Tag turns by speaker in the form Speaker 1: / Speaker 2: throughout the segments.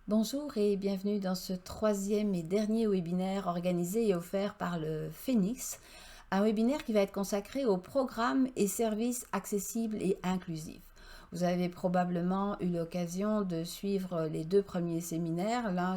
Speaker 1: Bonjour et bienvenue dans ce troisième et dernier webinaire organisé et offert par le Phénix, un webinaire qui va être consacré aux programmes et services accessibles et inclusifs. Vous avez probablement eu l'occasion de suivre les deux premiers séminaires, l'un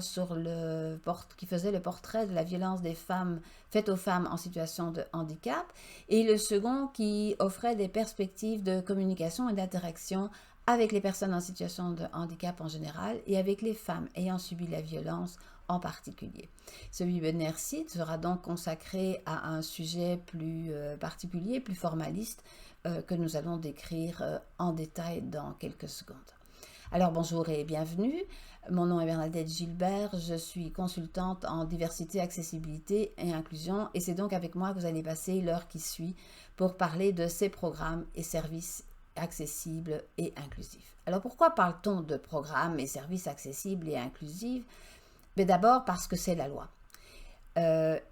Speaker 1: qui faisait le portrait de la violence des femmes faite aux femmes en situation de handicap et le second qui offrait des perspectives de communication et d'interaction avec les personnes en situation de handicap en général et avec les femmes ayant subi la violence en particulier. Ce webinaire-ci sera donc consacré à un sujet plus particulier, plus formaliste, que nous allons décrire en détail dans quelques secondes. Alors bonjour et bienvenue, mon nom est Bernadette Gilbert, je suis consultante en diversité, accessibilité et inclusion et c'est donc avec moi que vous allez passer l'heure qui suit pour parler de ces programmes et services accessibles et inclusifs. Alors pourquoi parle-t-on de programmes et services accessibles et inclusifs? Mais d'abord parce que c'est la loi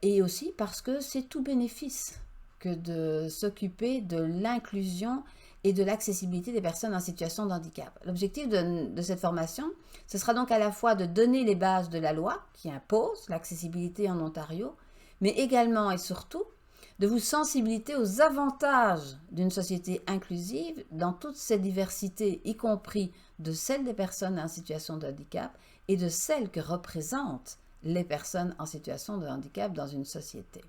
Speaker 1: et aussi parce que c'est tout bénéfice que de s'occuper de l'inclusion et de l'accessibilité des personnes en situation de handicap. L'objectif de cette formation, ce sera donc à la fois de donner les bases de la loi qui impose l'accessibilité en Ontario, mais également et surtout de vous sensibiliser aux avantages d'une société inclusive dans toute ses diversités, y compris de celle des personnes en situation de handicap et de celle que représentent les personnes en situation de handicap dans une société.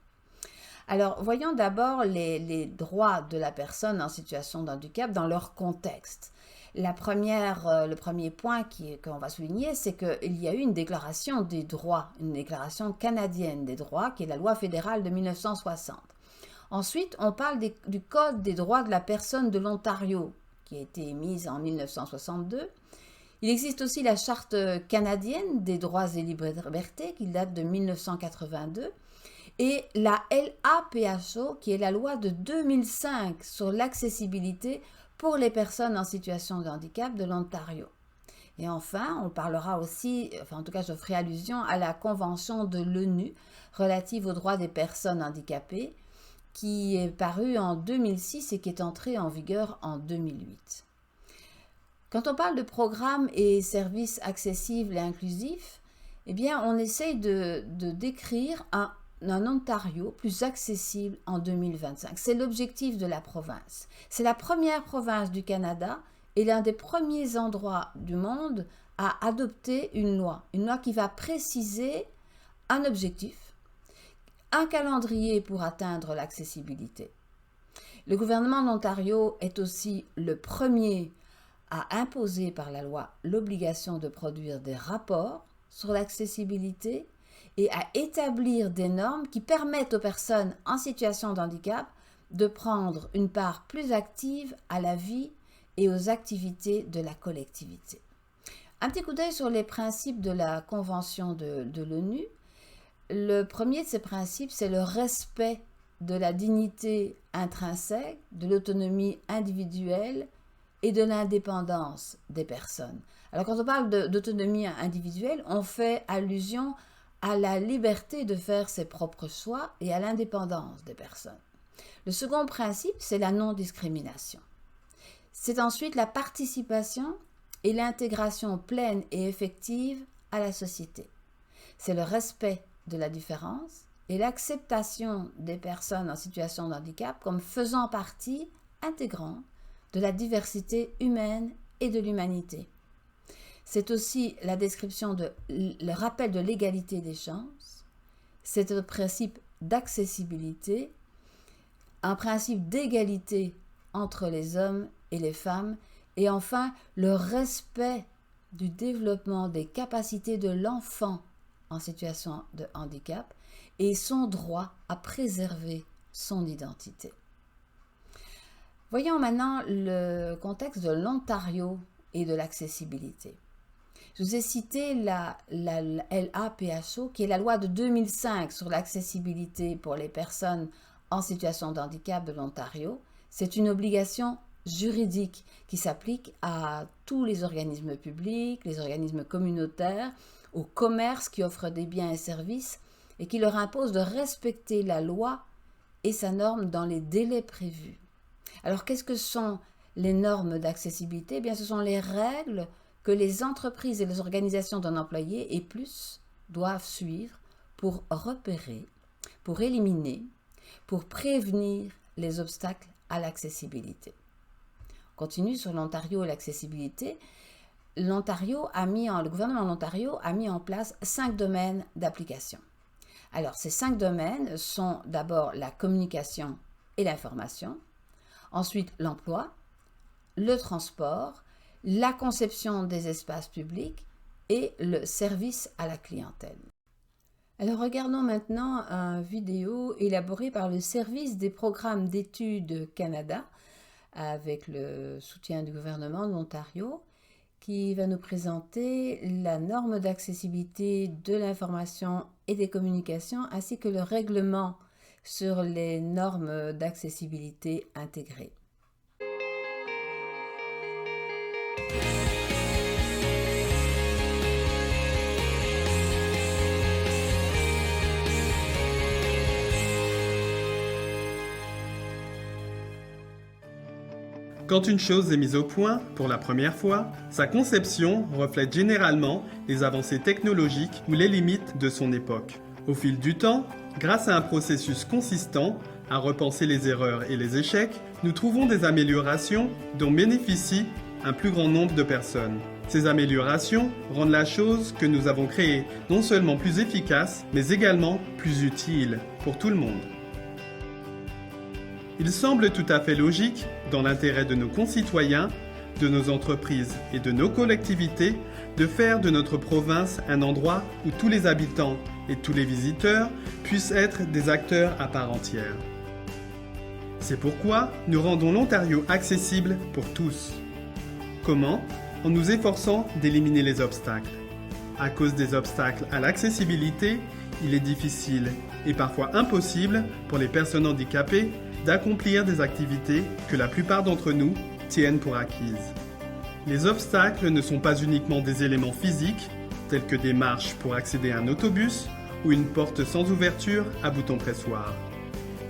Speaker 1: Alors, voyons d'abord les droits de la personne en situation de handicap dans leur contexte. Le premier point qu'on va souligner, c'est qu'il y a eu une déclaration des droits, une déclaration canadienne des droits, qui est la loi fédérale de 1960. Ensuite, on parle du Code des droits de la personne de l'Ontario, qui a été émise en 1962. Il existe aussi la Charte canadienne des droits et libertés, qui date de 1982, et la LAPHO, qui est la loi de 2005 sur l'accessibilité pour les personnes en situation de handicap de l'Ontario. Et enfin, on parlera aussi, en tout cas je ferai allusion à la Convention de l'ONU relative aux droits des personnes handicapées, qui est parue en 2006 et qui est entrée en vigueur en 2008. Quand on parle de programmes et services accessibles et inclusifs, eh bien, on essaye de décrire un Ontario plus accessible en 2025. C'est l'objectif de la province. C'est la première province du Canada et l'un des premiers endroits du monde à adopter une loi qui va préciser un objectif, un calendrier pour atteindre l'accessibilité. Le gouvernement d'Ontario est aussi le premier à imposer par la loi l'obligation de produire des rapports sur l'accessibilité et à établir des normes qui permettent aux personnes en situation de handicap de prendre une part plus active à la vie et aux activités de la collectivité. Un petit coup d'œil sur les principes de la Convention de l'ONU. Le premier de ces principes, c'est le respect de la dignité intrinsèque, de l'autonomie individuelle et de l'indépendance des personnes. Alors quand on parle d'autonomie individuelle, on fait allusion à la liberté de faire ses propres choix et à l'indépendance des personnes. Le second principe, c'est la non-discrimination. C'est ensuite la participation et l'intégration pleine et effective à la société. C'est le respect de la différence et l'acceptation des personnes en situation de handicap comme faisant partie intégrante de la diversité humaine et de l'humanité. C'est aussi la description le rappel de l'égalité des chances, c'est le principe d'accessibilité, un principe d'égalité entre les hommes et les femmes, et enfin le respect du développement des capacités de l'enfant en situation de handicap et son droit à préserver son identité. Voyons maintenant le contexte de l'Ontario et de l'accessibilité. Je vous ai cité la LAPHO, qui est la loi de 2005 sur l'accessibilité pour les personnes en situation de handicap de l'Ontario. C'est une obligation juridique qui s'applique à tous les organismes publics, les organismes communautaires, aux commerces qui offrent des biens et services et qui leur impose de respecter la loi et sa norme dans les délais prévus. Alors, qu'est-ce que sont les normes d'accessibilité? Eh bien, ce sont les règles que les entreprises et les organisations d'un employé et plus doivent suivre pour repérer, pour éliminer, pour prévenir les obstacles à l'accessibilité. On continue sur l'Ontario et l'accessibilité. Le gouvernement de l'Ontario a mis en place 5 domaines d'application. Alors, ces 5 domaines sont d'abord la communication et l'information, ensuite l'emploi, le transport, la conception des espaces publics et le service à la clientèle. Alors, regardons maintenant une vidéo élaborée par le Service des programmes d'études Canada avec le soutien du gouvernement de l'Ontario, qui va nous présenter la norme d'accessibilité de l'information et des communications, ainsi que le règlement sur les normes d'accessibilité intégrées.
Speaker 2: Quand une chose est mise au point pour la première fois, sa conception reflète généralement les avancées technologiques ou les limites de son époque. Au fil du temps, grâce à un processus consistant à repenser les erreurs et les échecs, nous trouvons des améliorations dont bénéficient un plus grand nombre de personnes. Ces améliorations rendent la chose que nous avons créée non seulement plus efficace, mais également plus utile pour tout le monde. Il semble tout à fait logique, dans l'intérêt de nos concitoyens, de nos entreprises et de nos collectivités, de faire de notre province un endroit où tous les habitants et tous les visiteurs puissent être des acteurs à part entière. C'est pourquoi nous rendons l'Ontario accessible pour tous. Comment ? En nous efforçant d'éliminer les obstacles. À cause des obstacles à l'accessibilité, il est difficile et parfois impossible pour les personnes handicapées d'accomplir des activités que la plupart d'entre nous tiennent pour acquises. Les obstacles ne sont pas uniquement des éléments physiques, tels que des marches pour accéder à un autobus ou une porte sans ouverture à bouton pressoir.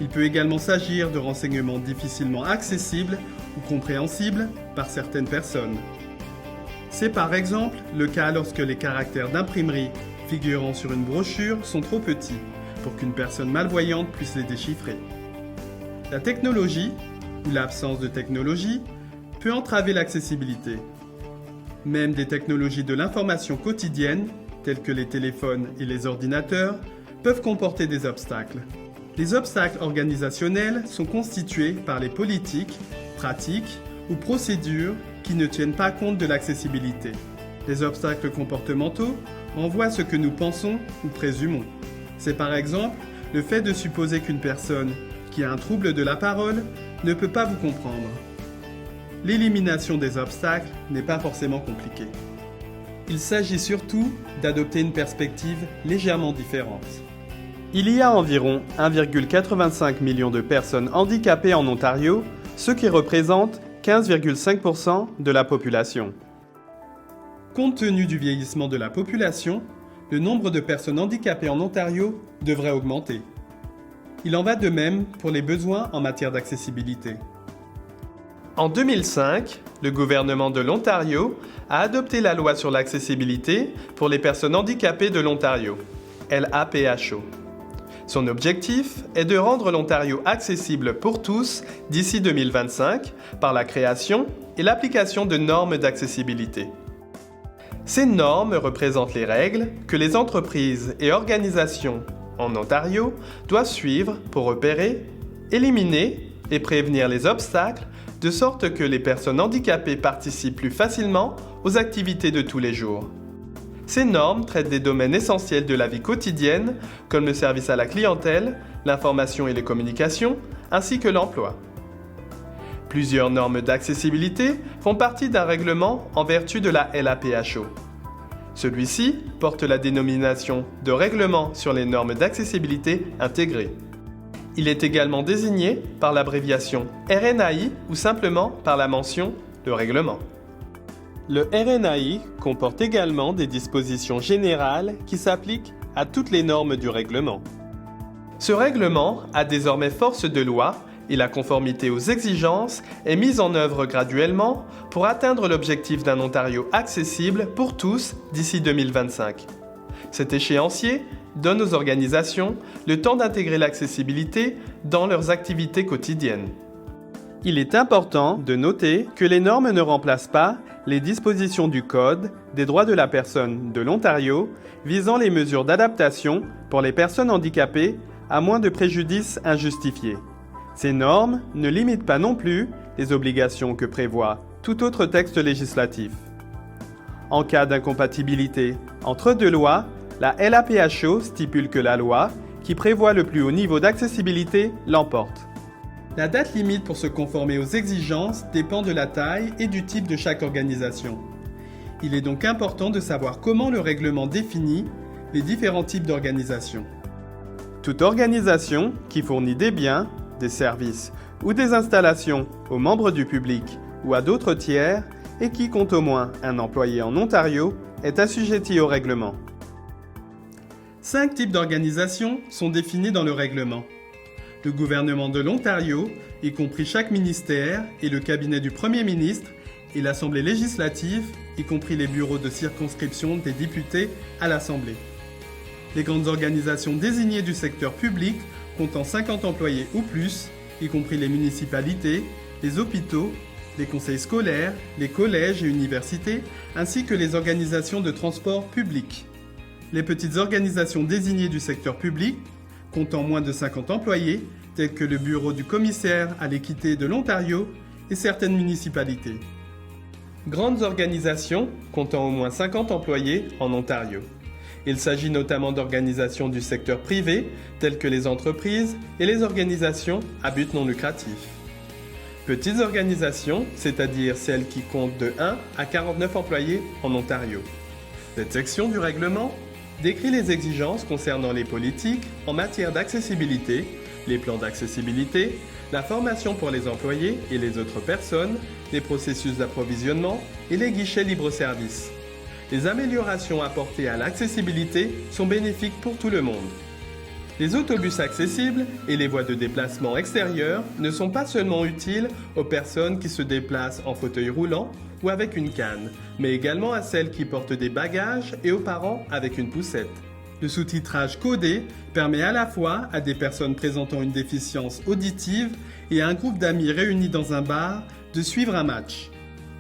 Speaker 2: Il peut également s'agir de renseignements difficilement accessibles ou compréhensibles par certaines personnes. C'est par exemple le cas lorsque les caractères d'imprimerie figurant sur une brochure sont trop petits pour qu'une personne malvoyante puisse les déchiffrer. La technologie, ou l'absence de technologie, peut entraver l'accessibilité. Même des technologies de l'information quotidienne, telles que les téléphones et les ordinateurs, peuvent comporter des obstacles. Les obstacles organisationnels sont constitués par les politiques, pratiques ou procédures qui ne tiennent pas compte de l'accessibilité. Les obstacles comportementaux renvoient à ce que nous pensons ou présumons. C'est par exemple le fait de supposer qu'une personne qui a un trouble de la parole ne peut pas vous comprendre. L'élimination des obstacles n'est pas forcément compliquée. Il s'agit surtout d'adopter une perspective légèrement différente. Il y a environ 1,85 million de personnes handicapées en Ontario, ce qui représente 15,5% de la population. Compte tenu du vieillissement de la population, le nombre de personnes handicapées en Ontario devrait augmenter. Il en va de même pour les besoins en matière d'accessibilité. En 2005, le gouvernement de l'Ontario a adopté la loi sur l'accessibilité pour les personnes handicapées de l'Ontario, LAPHO. Son objectif est de rendre l'Ontario accessible pour tous d'ici 2025 par la création et l'application de normes d'accessibilité. Ces normes représentent les règles que les entreprises et organisations en Ontario doivent suivre pour repérer, éliminer et prévenir les obstacles de sorte que les personnes handicapées participent plus facilement aux activités de tous les jours. Ces normes traitent des domaines essentiels de la vie quotidienne comme le service à la clientèle, l'information et les communications, ainsi que l'emploi. Plusieurs normes d'accessibilité font partie d'un règlement en vertu de la LAPHO. Celui-ci porte la dénomination de Règlement sur les normes d'accessibilité intégrées. Il est également désigné par l'abréviation RNAI ou simplement par la mention de règlement. Le RNAI comporte également des dispositions générales qui s'appliquent à toutes les normes du règlement. Ce règlement a désormais force de loi et la conformité aux exigences est mise en œuvre graduellement pour atteindre l'objectif d'un Ontario accessible pour tous d'ici 2025. Cet échéancier donne aux organisations le temps d'intégrer l'accessibilité dans leurs activités quotidiennes. Il est important de noter que les normes ne remplacent pas les dispositions du Code des droits de la personne de l'Ontario visant les mesures d'adaptation pour les personnes handicapées à moins de préjudice injustifié. Ces normes ne limitent pas non plus les obligations que prévoit tout autre texte législatif. En cas d'incompatibilité entre deux lois, la LAPHO stipule que la loi, qui prévoit le plus haut niveau d'accessibilité, l'emporte. La date limite pour se conformer aux exigences dépend de la taille et du type de chaque organisation. Il est donc important de savoir comment le règlement définit les différents types d'organisations. Toute organisation qui fournit des biens, des services ou des installations aux membres du public ou à d'autres tiers et qui compte au moins un employé en Ontario est assujettie au règlement. 5 types d'organisations sont définis dans le règlement. Le gouvernement de l'Ontario, y compris chaque ministère et le cabinet du Premier ministre, et l'Assemblée législative, y compris les bureaux de circonscription des députés à l'Assemblée. Les grandes organisations désignées du secteur public comptant 50 employés ou plus, y compris les municipalités, les hôpitaux, les conseils scolaires, les collèges et universités, ainsi que les organisations de transport public. Les petites organisations désignées du secteur public, comptant moins de 50 employés, tels que le bureau du commissaire à l'équité de l'Ontario et certaines municipalités. Grandes organisations comptant au moins 50 employés en Ontario. Il s'agit notamment d'organisations du secteur privé, telles que les entreprises et les organisations à but non lucratif. Petites organisations, c'est-à-dire celles qui comptent de 1 à 49 employés en Ontario. Cette section du règlement décrit les exigences concernant les politiques en matière d'accessibilité, les plans d'accessibilité, la formation pour les employés et les autres personnes, les processus d'approvisionnement et les guichets libre-service. Les améliorations apportées à l'accessibilité sont bénéfiques pour tout le monde. Les autobus accessibles et les voies de déplacement extérieures ne sont pas seulement utiles aux personnes qui se déplacent en fauteuil roulant ou avec une canne, mais également à celles qui portent des bagages et aux parents avec une poussette. Le sous-titrage codé permet à la fois à des personnes présentant une déficience auditive et à un groupe d'amis réunis dans un bar de suivre un match.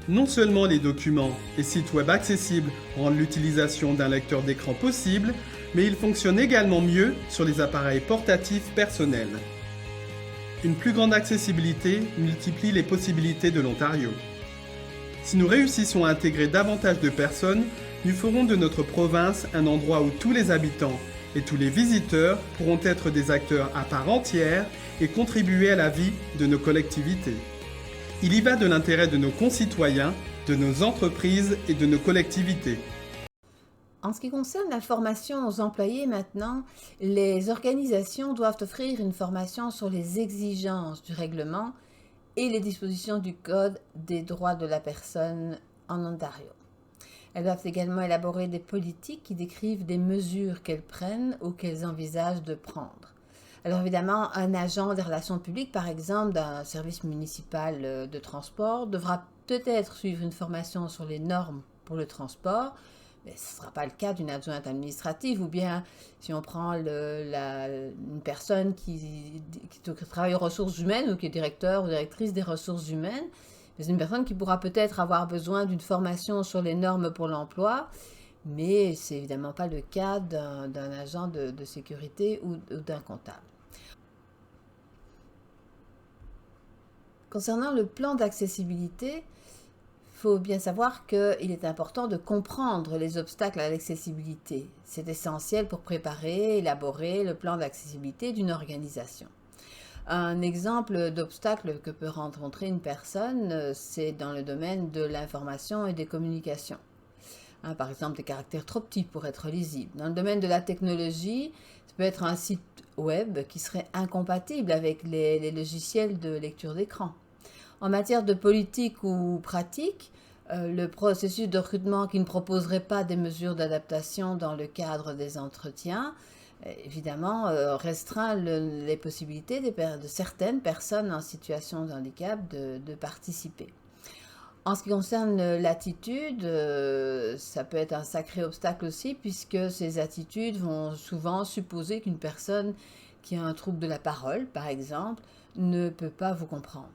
Speaker 2: Non seulement les documents et sites web accessibles rendent l'utilisation d'un lecteur d'écran possible, mais ils fonctionnent également mieux sur les appareils portatifs personnels. Une plus grande accessibilité multiplie les possibilités de l'Ontario. Si nous réussissons à intégrer davantage de personnes, nous ferons de notre province un endroit où tous les habitants et tous les visiteurs pourront être des acteurs à part entière et contribuer à la vie de nos collectivités. Il y va de l'intérêt de nos concitoyens, de nos entreprises et de nos collectivités.
Speaker 1: En ce qui concerne la formation aux employés maintenant, les organisations doivent offrir une formation sur les exigences du règlement et les dispositions du Code des droits de la personne en Ontario. Elles doivent également élaborer des politiques qui décrivent des mesures qu'elles prennent ou qu'elles envisagent de prendre. Alors évidemment, un agent des relations publiques, par exemple, d'un service municipal de transport, devra peut-être suivre une formation sur les normes pour le transport, mais ce ne sera pas le cas d'une adjointe administrative, ou bien si on prend une personne qui travaille aux ressources humaines ou qui est directeur ou directrice des ressources humaines, c'est une personne qui pourra peut-être avoir besoin d'une formation sur les normes pour l'emploi, mais ce n'est évidemment pas le cas d'un agent de sécurité ou d'un comptable. Concernant le plan d'accessibilité, il faut bien savoir qu'il est important de comprendre les obstacles à l'accessibilité. C'est essentiel pour préparer et élaborer le plan d'accessibilité d'une organisation. Un exemple d'obstacle que peut rencontrer une personne, c'est dans le domaine de l'information et des communications. Par exemple, des caractères trop petits pour être lisibles. Dans le domaine de la technologie, ça peut être un site web qui serait incompatible avec les logiciels de lecture d'écran. En matière de politique ou pratique, le processus de recrutement qui ne proposerait pas des mesures d'adaptation dans le cadre des entretiens Évidemment, restreint les possibilités de certaines personnes en situation de handicap de participer. En ce qui concerne l'attitude, ça peut être un sacré obstacle aussi, puisque ces attitudes vont souvent supposer qu'une personne qui a un trouble de la parole, par exemple, ne peut pas vous comprendre.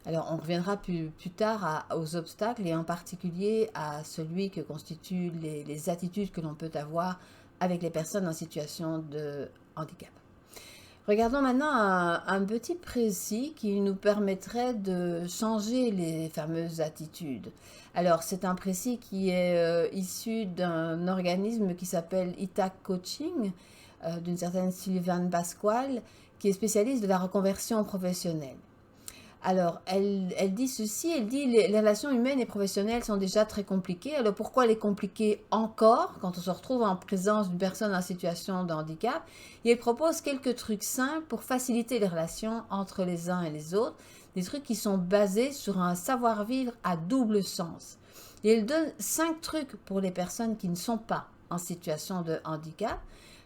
Speaker 1: Alors, on reviendra plus tard aux obstacles et en particulier à celui que constituent les attitudes que l'on peut avoir avec les personnes en situation de handicap. Regardons maintenant un petit précis qui nous permettrait de changer les fameuses attitudes. Alors, c'est un précis qui est issu d'un organisme qui s'appelle ITAC Coaching, d'une certaine Sylvaine Pasquale, qui est spécialiste de la reconversion professionnelle. Alors, elle dit ceci, elle dit les relations humaines et professionnelles sont déjà très compliquées. Alors, pourquoi les compliquer encore quand on se retrouve en présence d'une personne en situation de handicap? Et elle propose quelques trucs simples pour faciliter les relations entre les uns et les autres, des trucs qui sont basés sur un savoir-vivre à double sens. Et elle donne 5 trucs pour les personnes qui ne sont pas en situation de handicap.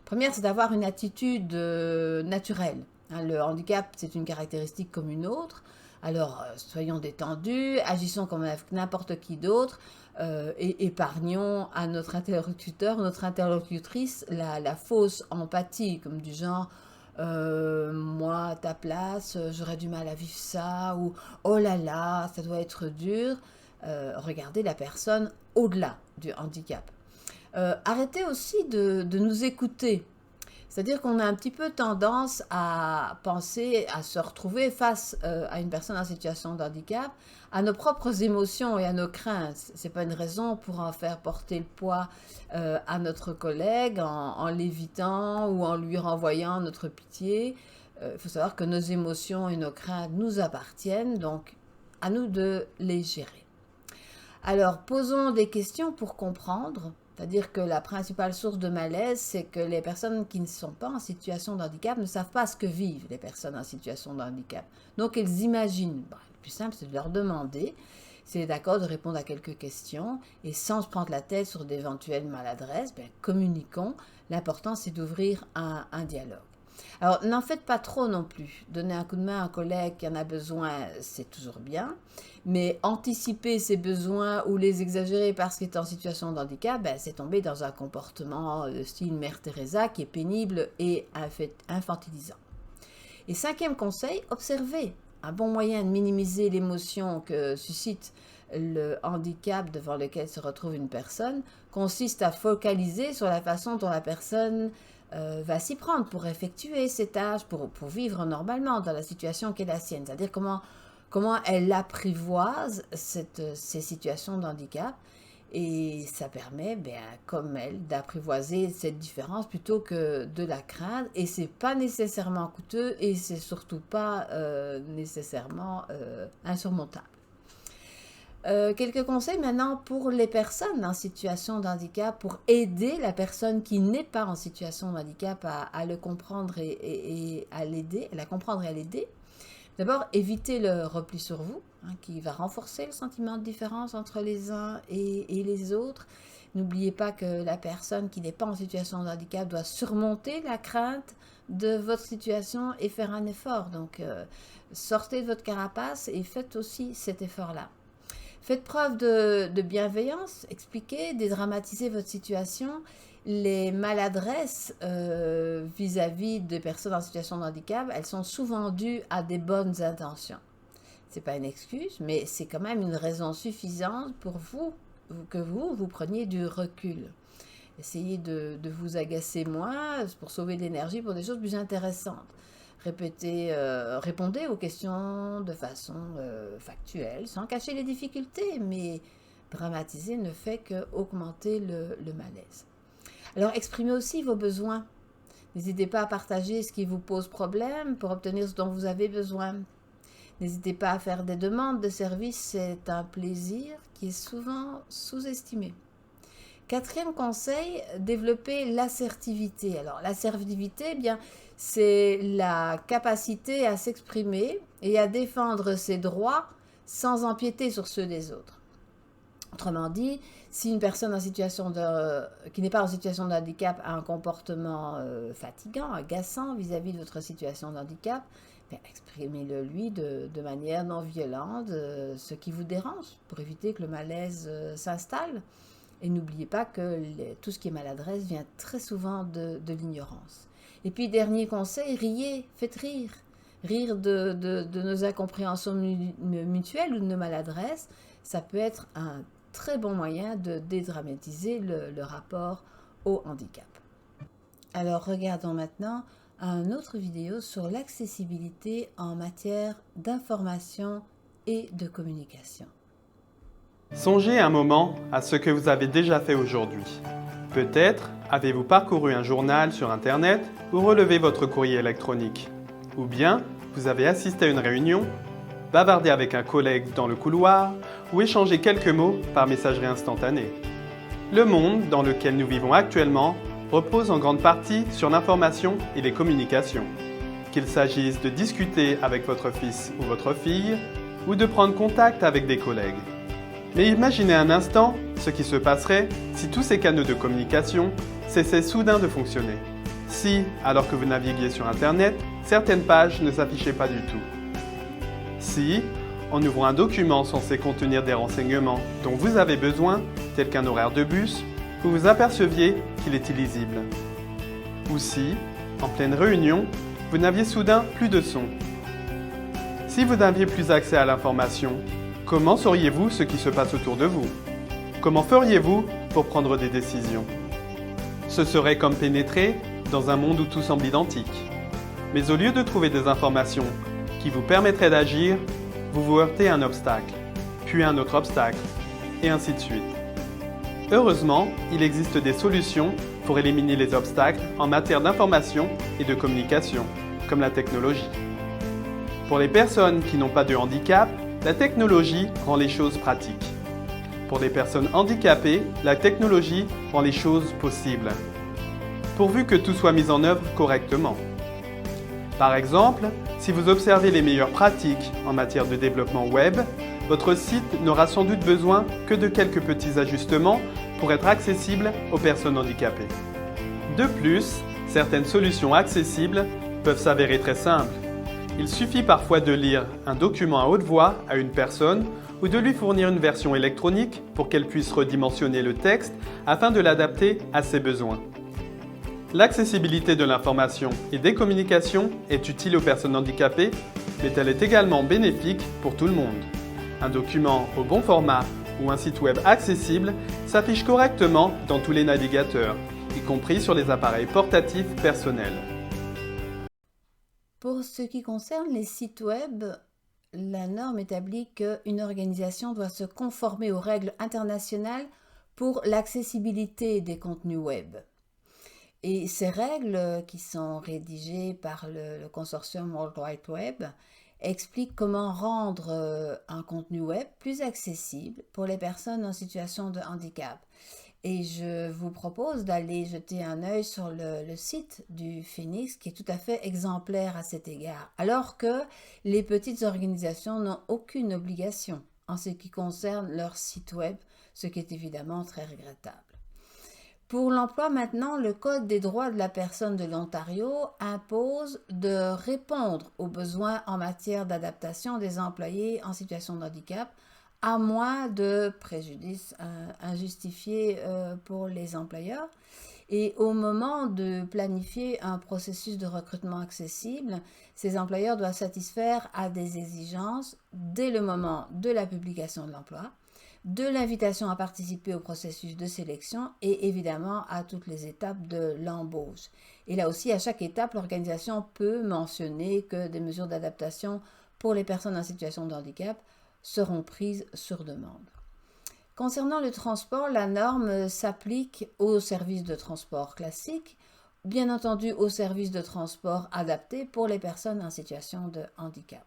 Speaker 1: Première, c'est d'avoir une attitude naturelle. Le handicap, c'est une caractéristique comme une autre. Alors, soyons détendus, agissons comme n'importe qui d'autre et épargnons à notre interlocuteur, notre interlocutrice, la fausse empathie, comme du genre moi, à ta place, j'aurais du mal à vivre ça, ou oh là là, ça doit être dur. Regardez la personne au-delà du handicap. Arrêtez aussi de nous écouter. C'est-à-dire qu'on a un petit peu tendance à penser, à se retrouver face à une personne en situation de handicap, à nos propres émotions et à nos craintes. Ce n'est pas une raison pour en faire porter le poids à notre collègue en l'évitant ou en lui renvoyant notre pitié. Il faut savoir que nos émotions et nos craintes nous appartiennent, donc à nous de les gérer. Alors, posons des questions pour comprendre. C'est-à-dire que la principale source de malaise, c'est que les personnes qui ne sont pas en situation de handicap ne savent pas ce que vivent les personnes en situation de handicap. Donc, elles imaginent. Le plus simple, c'est de leur demander s'ils sont d'accord de répondre à quelques questions et sans se prendre la tête sur d'éventuelles maladresses, communiquons. L'important, c'est d'ouvrir un dialogue. Alors, n'en faites pas trop non plus. Donner un coup de main à un collègue qui en a besoin, c'est toujours bien. Mais anticiper ses besoins ou les exagérer parce qu'il est en situation de handicap, c'est tomber dans un comportement de style Mère Teresa qui est pénible et infantilisant. Et 5e conseil, observez. Un bon moyen de minimiser l'émotion que suscite le handicap devant lequel se retrouve une personne consiste à focaliser sur la façon dont la personne va s'y prendre pour effectuer ses tâches, pour vivre normalement dans la situation qui est la sienne. C'est-à-dire comment elle apprivoise ces situations de handicap. Et ça permet, comme elle, d'apprivoiser cette différence plutôt que de la craindre. Et c'est pas nécessairement coûteux et c'est surtout pas nécessairement insurmontable. Quelques conseils maintenant pour les personnes en situation de handicap, pour aider la personne qui n'est pas en situation de handicap à le comprendre et à l'aider, à la comprendre et à l'aider. D'abord, évitez le repli sur vous, qui va renforcer le sentiment de différence entre les uns et les autres. N'oubliez pas que la personne qui n'est pas en situation de handicap doit surmonter la crainte de votre situation et faire un effort. Donc, sortez de votre carapace et faites aussi cet effort-là. Faites preuve de bienveillance, expliquez, dédramatisez votre situation. Les maladresses vis-à-vis des personnes en situation de handicap, elles sont souvent dues à des bonnes intentions. Ce n'est pas une excuse, mais c'est quand même une raison suffisante pour que vous preniez du recul. Essayez de vous agacer moins pour sauver de l'énergie pour des choses plus intéressantes. Répondez aux questions de façon factuelle, sans cacher les difficultés, mais dramatiser ne fait qu'augmenter le malaise. Alors, exprimez aussi vos besoins. N'hésitez pas à partager ce qui vous pose problème pour obtenir ce dont vous avez besoin. N'hésitez pas à faire des demandes de services, c'est un plaisir qui est souvent sous-estimé. 4e conseil, développer l'assertivité. Alors, l'assertivité, c'est la capacité à s'exprimer et à défendre ses droits sans empiéter sur ceux des autres. Autrement dit, si une personne qui n'est pas en situation de handicap a un comportement fatigant, agaçant vis-à-vis de votre situation de handicap, exprimez-le lui de manière non violente, ce qui vous dérange, pour éviter que le malaise s'installe. Et n'oubliez pas que tout ce qui est maladresse vient très souvent de l'ignorance. Et puis, dernier conseil, riez, faites rire. Rire de nos incompréhensions mutuelles ou de nos maladresses, ça peut être un très bon moyen de dédramatiser le rapport au handicap. Alors, regardons maintenant une autre vidéo sur l'accessibilité en matière d'information et de communication.
Speaker 2: Songez un moment à ce que vous avez déjà fait aujourd'hui. Peut-être avez-vous parcouru un journal sur Internet ou relevé votre courrier électronique. Ou bien vous avez assisté à une réunion, bavardé avec un collègue dans le couloir ou échangé quelques mots par messagerie instantanée. Le monde dans lequel nous vivons actuellement repose en grande partie sur l'information et les communications. Qu'il s'agisse de discuter avec votre fils ou votre fille ou de prendre contact avec des collègues. Mais imaginez un instant ce qui se passerait si tous ces canaux de communication cessaient soudain de fonctionner. Si, alors que vous naviguiez sur Internet, certaines pages ne s'affichaient pas du tout. Si, en ouvrant un document censé contenir des renseignements dont vous avez besoin, tels qu'un horaire de bus, vous vous aperceviez qu'il est illisible. Ou si, en pleine réunion, vous n'aviez soudain plus de son. Si vous n'aviez plus accès à l'information, comment sauriez-vous ce qui se passe autour de vous? Comment feriez-vous pour prendre des décisions? Ce serait comme pénétrer dans un monde où tout semble identique. Mais au lieu de trouver des informations qui vous permettraient d'agir, vous vous heurtez à un obstacle, puis un autre obstacle, et ainsi de suite. Heureusement, il existe des solutions pour éliminer les obstacles en matière d'information et de communication, comme la technologie. Pour les personnes qui n'ont pas de handicap, la technologie rend les choses pratiques. Pour les personnes handicapées, la technologie rend les choses possibles, pourvu que tout soit mis en œuvre correctement. Par exemple, si vous observez les meilleures pratiques en matière de développement web, votre site n'aura sans doute besoin que de quelques petits ajustements pour être accessible aux personnes handicapées. De plus, certaines solutions accessibles peuvent s'avérer très simples. Il suffit parfois de lire un document à haute voix à une personne ou de lui fournir une version électronique pour qu'elle puisse redimensionner le texte afin de l'adapter à ses besoins. L'accessibilité de l'information et des communications est utile aux personnes handicapées, mais elle est également bénéfique pour tout le monde. Un document au bon format ou un site web accessible s'affiche correctement dans tous les navigateurs, y compris sur les appareils portatifs personnels.
Speaker 1: Pour ce qui concerne les sites web, la norme établit qu'une organisation doit se conformer aux règles internationales pour l'accessibilité des contenus web. Et ces règles, qui sont rédigées par le consortium World Wide Web, expliquent comment rendre un contenu web plus accessible pour les personnes en situation de handicap. Et je vous propose d'aller jeter un œil sur le site du Phoenix, qui est tout à fait exemplaire à cet égard, alors que les petites organisations n'ont aucune obligation en ce qui concerne leur site web, ce qui est évidemment très regrettable. Pour l'emploi maintenant, le Code des droits de la personne de l'Ontario impose de répondre aux besoins en matière d'adaptation des employés en situation de handicap, à moins de préjudice injustifié pour les employeurs. Et au moment de planifier un processus de recrutement accessible, ces employeurs doivent satisfaire à des exigences dès le moment de la publication de l'emploi, de l'invitation à participer au processus de sélection et évidemment à toutes les étapes de l'embauche. Et là aussi, à chaque étape, l'organisation peut mentionner que des mesures d'adaptation pour les personnes en situation de handicap seront prises sur demande. Concernant le transport, la norme s'applique aux services de transport classiques, bien entendu aux services de transport adaptés pour les personnes en situation de handicap.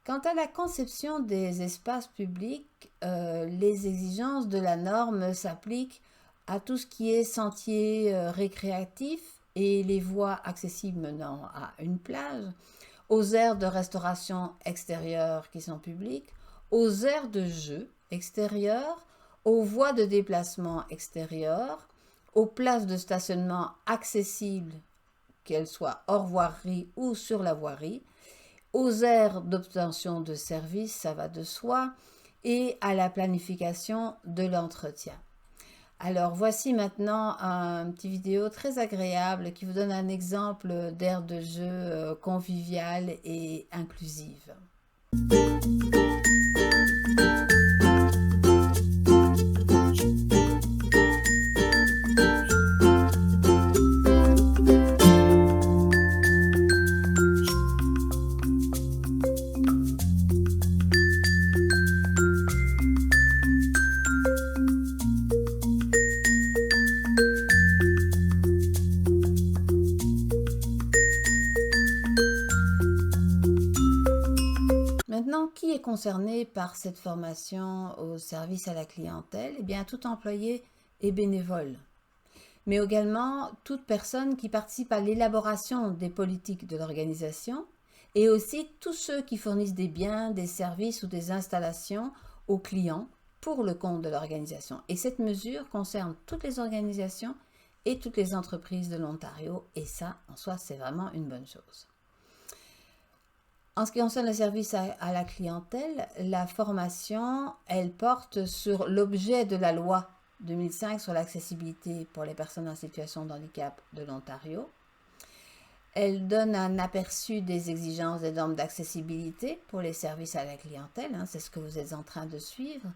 Speaker 1: Quant à la conception des espaces publics, les exigences de la norme s'appliquent à tout ce qui est sentiers récréatifs et les voies accessibles menant à une plage, aux aires de restauration extérieure qui sont publiques, aux aires de jeu extérieures, aux voies de déplacement extérieures, aux places de stationnement accessibles, qu'elles soient hors voirie ou sur la voirie, aux aires d'obtention de services, ça va de soi, et à la planification de l'entretien. Alors voici maintenant un petit vidéo très agréable qui vous donne un exemple d'aire de jeu conviviale et inclusive. Maintenant, qui est concerné par cette formation au service à la clientèle? Eh bien, tout employé et bénévole, mais également toute personne qui participe à l'élaboration des politiques de l'organisation et aussi tous ceux qui fournissent des biens, des services ou des installations aux clients pour le compte de l'organisation. Et cette mesure concerne toutes les organisations et toutes les entreprises de l'Ontario, et ça, en soi, c'est vraiment une bonne chose. En ce qui concerne le service à la clientèle, la formation, elle porte sur l'objet de la loi 2005 sur l'accessibilité pour les personnes en situation de handicap de l'Ontario. Elle donne un aperçu des exigences des normes d'accessibilité pour les services à la clientèle, c'est ce que vous êtes en train de suivre.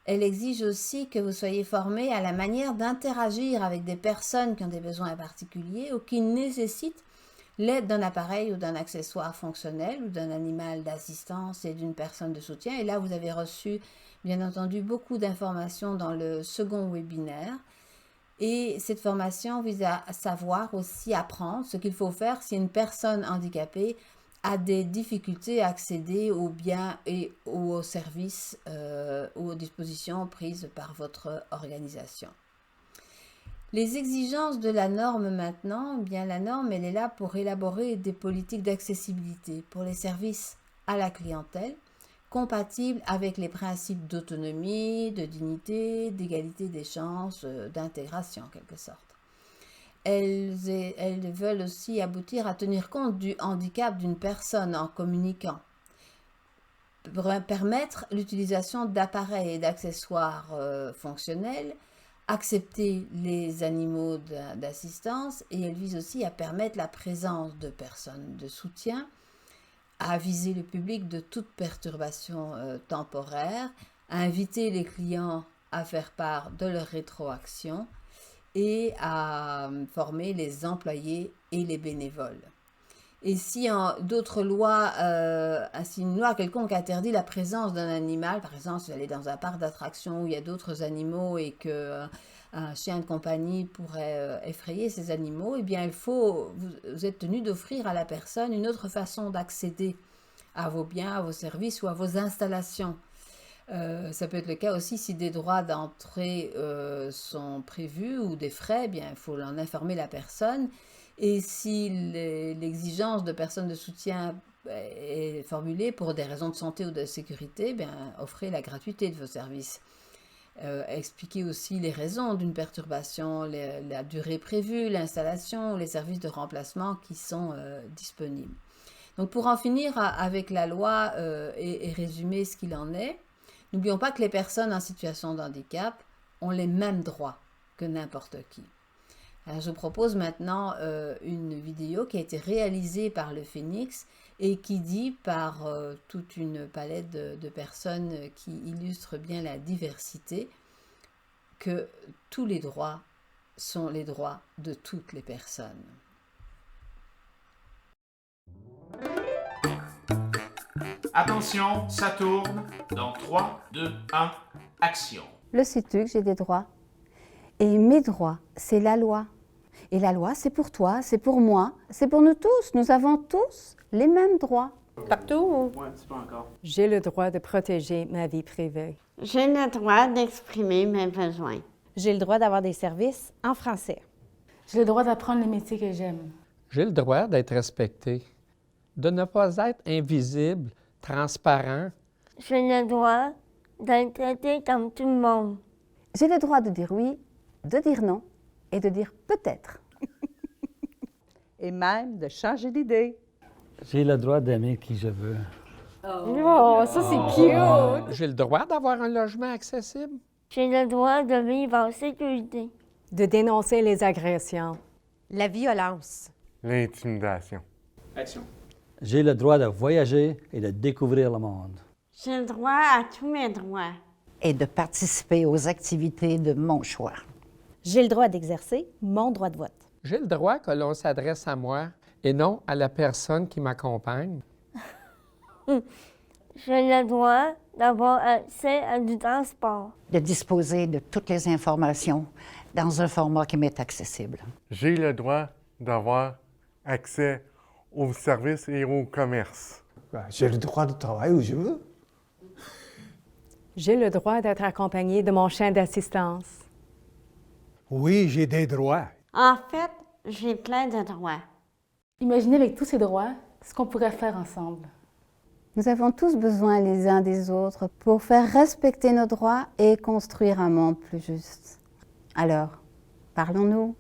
Speaker 1: Elle exige aussi que vous soyez formé à la manière d'interagir avec des personnes qui ont des besoins particuliers ou qui nécessitent l'aide d'un appareil ou d'un accessoire fonctionnel ou d'un animal d'assistance et d'une personne de soutien. Et là, vous avez reçu, bien entendu, beaucoup d'informations dans le second webinaire. Et cette formation vise à savoir aussi apprendre ce qu'il faut faire si une personne handicapée a des difficultés à accéder aux biens et aux services ou aux dispositions prises par votre organisation. Les exigences de la norme maintenant, bien la norme, elle est là pour élaborer des politiques d'accessibilité pour les services à la clientèle, compatibles avec les principes d'autonomie, de dignité, d'égalité des chances, d'intégration en quelque sorte. Elles veulent aussi aboutir à tenir compte du handicap d'une personne en communiquant, pour permettre l'utilisation d'appareils et d'accessoires fonctionnels, accepter les animaux d'assistance, et elle vise aussi à permettre la présence de personnes de soutien, à aviser le public de toute perturbation temporaire, à inviter les clients à faire part de leur rétroaction et à former les employés et les bénévoles. Et si d'autres lois, si une loi quelconque interdit la présence d'un animal, par exemple si vous allez dans un parc d'attractions où il y a d'autres animaux et qu'un chien de compagnie pourrait effrayer ces animaux, eh bien vous êtes tenu d'offrir à la personne une autre façon d'accéder à vos biens, à vos services ou à vos installations. Ça peut être le cas aussi si des droits d'entrée sont prévus ou des frais, eh bien il faut en informer la personne. Et si l'exigence de personnes de soutien est formulée pour des raisons de santé ou de sécurité, bien, offrez la gratuité de vos services. Expliquez aussi les raisons d'une perturbation, la durée prévue, l'installation ou les services de remplacement qui sont disponibles. Donc pour en finir avec la loi et résumer ce qu'il en est, n'oublions pas que les personnes en situation de handicap ont les mêmes droits que n'importe qui. Alors, je vous propose maintenant une vidéo qui a été réalisée par le Phoenix et qui dit par toute une palette de personnes qui illustrent bien la diversité que tous les droits sont les droits de toutes les personnes.
Speaker 3: Attention, ça tourne. Dans 3, 2, 1, action.
Speaker 4: Le sais-tu que j'ai des droits? Et mes droits, c'est la loi. Et la loi, c'est pour toi, c'est pour moi, c'est pour nous tous. Nous avons tous les mêmes droits.
Speaker 5: Partout.
Speaker 3: Ouais, un petit peu encore.
Speaker 5: J'ai le droit de protéger ma vie privée.
Speaker 6: J'ai le droit d'exprimer mes besoins.
Speaker 7: J'ai le droit d'avoir des services en français.
Speaker 8: J'ai le droit d'apprendre les métiers que j'aime.
Speaker 9: J'ai le droit d'être respecté, de ne pas être invisible, transparent.
Speaker 10: J'ai le droit d'être traité comme tout le monde.
Speaker 4: J'ai le droit de dire oui, de dire non et de dire peut-être.
Speaker 11: Et même de changer d'idée.
Speaker 12: J'ai le droit d'aimer qui je veux.
Speaker 8: Oh, ça c'est cute!
Speaker 9: J'ai le droit d'avoir un logement accessible.
Speaker 10: J'ai le droit de vivre en sécurité.
Speaker 5: De dénoncer les agressions.
Speaker 7: La violence.
Speaker 13: L'intimidation.
Speaker 3: Action.
Speaker 12: J'ai le droit de voyager et de découvrir le monde.
Speaker 6: J'ai le droit à tous mes droits.
Speaker 11: Et de participer aux activités de mon choix.
Speaker 7: J'ai le droit d'exercer mon droit de vote.
Speaker 9: J'ai le droit que l'on s'adresse à moi et non à la personne qui m'accompagne.
Speaker 10: J'ai le droit d'avoir accès à du transport.
Speaker 11: De disposer de toutes les informations dans un format qui m'est accessible.
Speaker 13: J'ai le droit d'avoir accès aux services et au commerce.
Speaker 14: J'ai le droit de travailler où je veux.
Speaker 5: J'ai le droit d'être accompagné de mon chien d'assistance.
Speaker 14: Oui, j'ai des droits.
Speaker 6: En fait, j'ai plein de droits.
Speaker 8: Imaginez avec tous ces droits ce qu'on pourrait faire ensemble.
Speaker 4: Nous avons tous besoin les uns des autres pour faire respecter nos droits et construire un monde plus juste. Alors, parlons-nous.